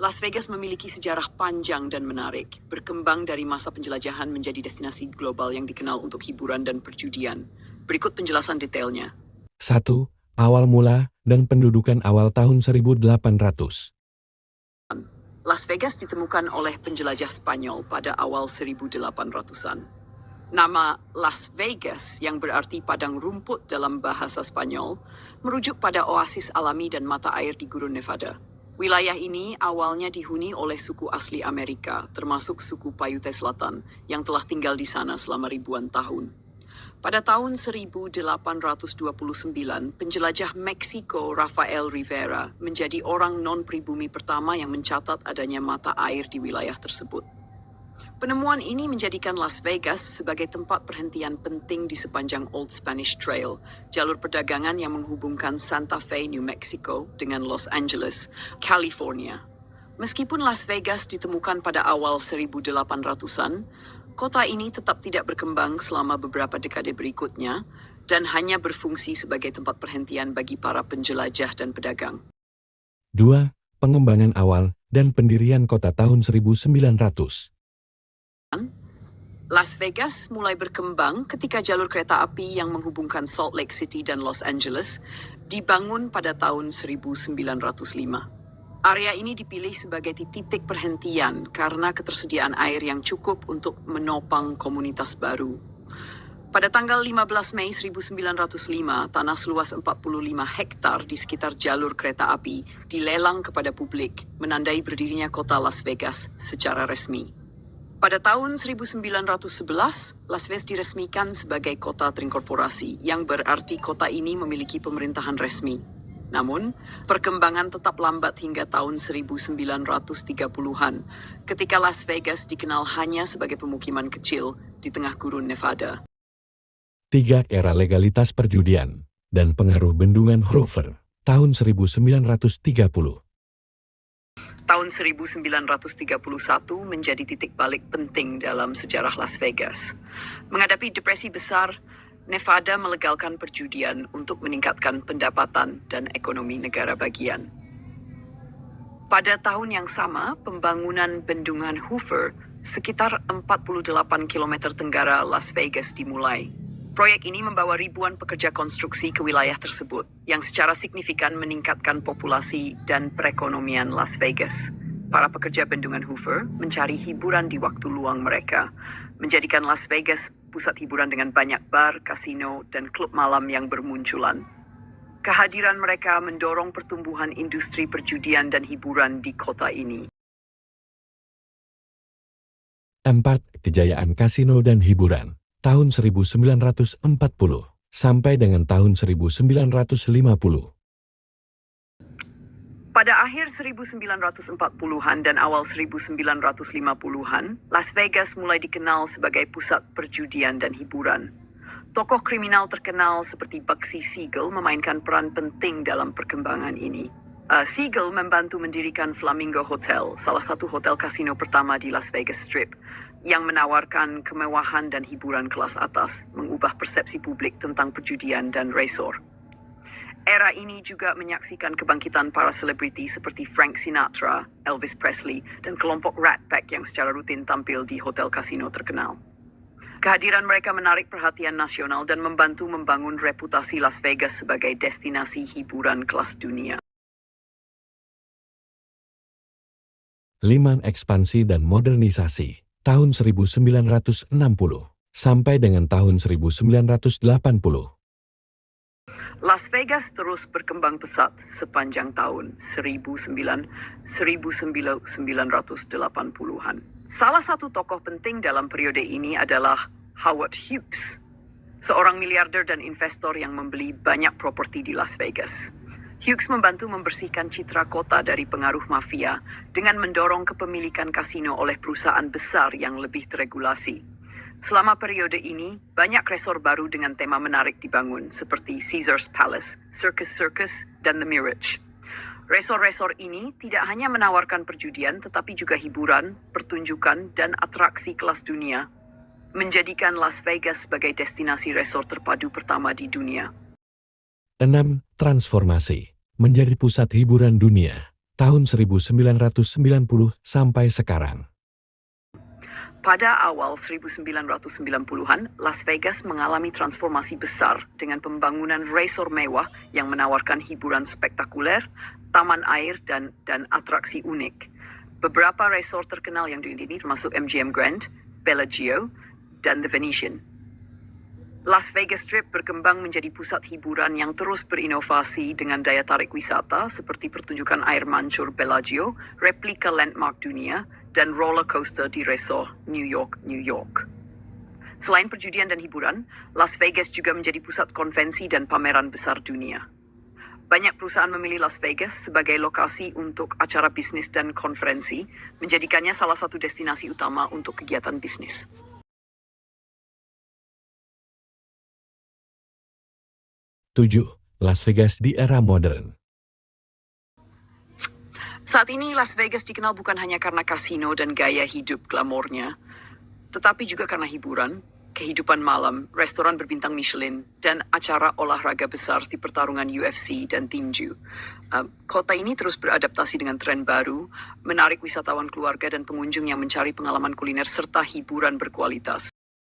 Las Vegas memiliki sejarah panjang dan menarik, berkembang dari masa penjelajahan menjadi destinasi global yang dikenal untuk hiburan dan perjudian. Berikut penjelasan detailnya. 1. Awal mula dan pendudukan awal tahun 1800. Las Vegas ditemukan oleh penjelajah Spanyol pada awal 1800-an. Nama Las Vegas, yang berarti padang rumput dalam bahasa Spanyol, merujuk pada oasis alami dan mata air di Gurun Nevada. Wilayah ini awalnya dihuni oleh suku asli Amerika, termasuk suku Paiute Selatan, yang telah tinggal di sana selama ribuan tahun. Pada tahun 1829, penjelajah Meksiko Rafael Rivera menjadi orang non-pribumi pertama yang mencatat adanya mata air di wilayah tersebut. Penemuan ini menjadikan Las Vegas sebagai tempat perhentian penting di sepanjang Old Spanish Trail, jalur perdagangan yang menghubungkan Santa Fe, New Mexico dengan Los Angeles, California. Meskipun Las Vegas ditemukan pada awal 1800-an, kota ini tetap tidak berkembang selama beberapa dekade berikutnya dan hanya berfungsi sebagai tempat perhentian bagi para penjelajah dan pedagang. 2. Pengembangan awal dan pendirian kota tahun 1900. Las Vegas mulai berkembang ketika jalur kereta api yang menghubungkan Salt Lake City dan Los Angeles dibangun pada tahun 1905. Area ini dipilih sebagai titik perhentian karena ketersediaan air yang cukup untuk menopang komunitas baru. Pada tanggal 15 Mei 1905, tanah seluas 45 hektar di sekitar jalur kereta api dilelang kepada publik, menandai berdirinya kota Las Vegas secara resmi. Pada tahun 1911, Las Vegas diresmikan sebagai kota terinkorporasi, yang berarti kota ini memiliki pemerintahan resmi. Namun, perkembangan tetap lambat hingga tahun 1930-an, ketika Las Vegas dikenal hanya sebagai pemukiman kecil di tengah gurun Nevada. 3. Era legalitas perjudian dan pengaruh bendungan Hoover, tahun 1930. Tahun 1931 menjadi titik balik penting dalam sejarah Las Vegas. Menghadapi depresi besar, Nevada melegalkan perjudian untuk meningkatkan pendapatan dan ekonomi negara bagian. Pada tahun yang sama, pembangunan bendungan Hoover sekitar 48 km tenggara Las Vegas dimulai. Proyek ini membawa ribuan pekerja konstruksi ke wilayah tersebut, yang secara signifikan meningkatkan populasi dan perekonomian Las Vegas. Para pekerja bendungan Hoover mencari hiburan di waktu luang mereka, menjadikan Las Vegas pusat hiburan dengan banyak bar, kasino, dan klub malam yang bermunculan. Kehadiran mereka mendorong pertumbuhan industri perjudian dan hiburan di kota ini. 4. Kejayaan kasino dan hiburan, tahun 1940 sampai dengan tahun 1950. Pada akhir 1940-an dan awal 1950-an, Las Vegas mulai dikenal sebagai pusat perjudian dan hiburan. Tokoh kriminal terkenal seperti Bugsy Siegel memainkan peran penting dalam perkembangan ini. Siegel membantu mendirikan Flamingo Hotel, salah satu hotel kasino pertama di Las Vegas Strip, yang menawarkan kemewahan dan hiburan kelas atas, mengubah persepsi publik tentang perjudian dan resor. Era ini juga menyaksikan kebangkitan para selebriti seperti Frank Sinatra, Elvis Presley, dan kelompok Rat Pack yang secara rutin tampil di hotel kasino terkenal. Kehadiran mereka menarik perhatian nasional dan membantu membangun reputasi Las Vegas sebagai destinasi hiburan kelas dunia. 5. Ekspansi dan modernisasi, tahun 1960 sampai dengan tahun 1980. Las Vegas terus berkembang pesat sepanjang tahun 1980-an. Salah satu tokoh penting dalam periode ini adalah Howard Hughes, seorang miliarder dan investor yang membeli banyak properti di Las Vegas. Hughes membantu membersihkan citra kota dari pengaruh mafia dengan mendorong kepemilikan kasino oleh perusahaan besar yang lebih teregulasi. Selama periode ini, banyak resor baru dengan tema menarik dibangun, seperti Caesar's Palace, Circus Circus, dan The Mirage. Resor-resor ini tidak hanya menawarkan perjudian, tetapi juga hiburan, pertunjukan, dan atraksi kelas dunia, menjadikan Las Vegas sebagai destinasi resor terpadu pertama di dunia. 6. Transformasi menjadi pusat hiburan dunia, tahun 1990 sampai sekarang. Pada awal 1990-an, Las Vegas mengalami transformasi besar dengan pembangunan resort mewah yang menawarkan hiburan spektakuler, taman air, dan atraksi unik. Beberapa resort terkenal yang dihuni termasuk MGM Grand, Bellagio, dan The Venetian. Las Vegas Strip berkembang menjadi pusat hiburan yang terus berinovasi dengan daya tarik wisata seperti pertunjukan air mancur Bellagio, replika landmark dunia, dan roller coaster di resort New York, New York. Selain perjudian dan hiburan, Las Vegas juga menjadi pusat konvensi dan pameran besar dunia. Banyak perusahaan memilih Las Vegas sebagai lokasi untuk acara bisnis dan konferensi, menjadikannya salah satu destinasi utama untuk kegiatan bisnis. Tujuh, Las Vegas di era modern. Saat ini Las Vegas dikenal bukan hanya karena kasino dan gaya hidup glamornya, tetapi juga karena hiburan, kehidupan malam, restoran berbintang Michelin, dan acara olahraga besar seperti pertarungan UFC dan tinju. Kota ini terus beradaptasi dengan tren baru, menarik wisatawan keluarga dan pengunjung yang mencari pengalaman kuliner serta hiburan berkualitas.